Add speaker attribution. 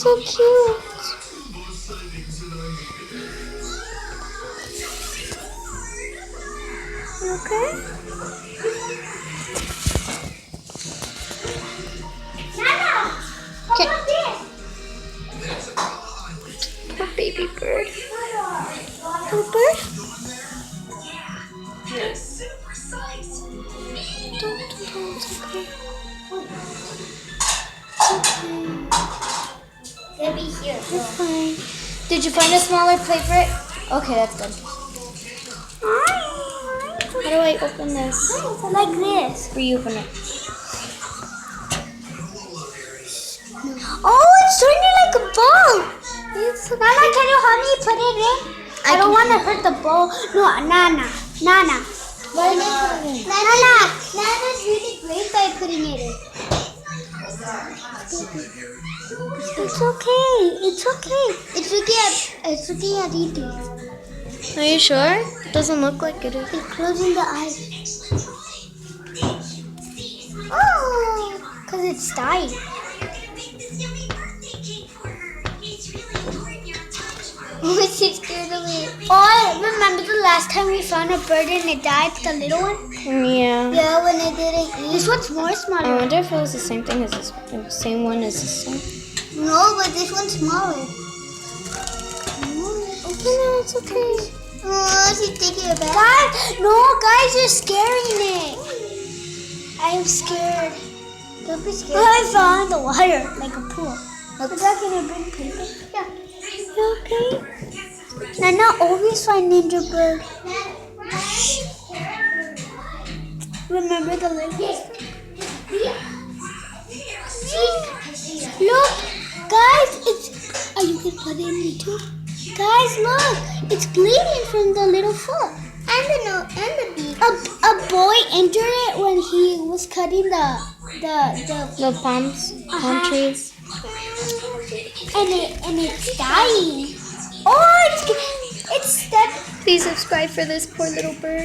Speaker 1: so cute. Okay. Okay. Poor baby bird. Poor bird. Don't, it's okay.
Speaker 2: They'll be here.
Speaker 1: You're fine. Did you find a smaller plate for it? Okay, that's good. How do I open this?
Speaker 2: Like this.
Speaker 1: Where you open it?
Speaker 2: Oh, it's turning like a ball. Nana, can you help me put it in? I don't want to hurt the ball. No, Nana. Nana's really great by putting it in. It's okay. It's okay. It's okay at eating.
Speaker 1: Are you sure? It doesn't look like it is.
Speaker 2: It's closing the eyes. Oh, because it's dying. Oh, she's scared of it. Oh, remember the last time we found a bird and it died, the little one?
Speaker 1: Yeah.
Speaker 2: Yeah, when it didn't eat. This one's more
Speaker 1: I
Speaker 2: smaller.
Speaker 1: wonder if it was the same thing as this. The same one as this one.
Speaker 2: No, but this one's smaller.
Speaker 1: Open it. It's okay.
Speaker 2: Oh, she's taking it back. Guys, no, guys, you're scaring it. I'm scared. Don't be scared. I found the water, like a pool. Is that gonna bring paper? Yeah. You okay? Nana always find Ninja Bird. Remember the lady? Look, guys, it's. Oh, you can put it in me too. Guys, look, it's bleeding from the little foot and the beak. A boy entered it when he was cutting the
Speaker 1: Palm trees.
Speaker 2: and it's dying. Oh, it's stuck.
Speaker 1: Please subscribe for this poor little bird.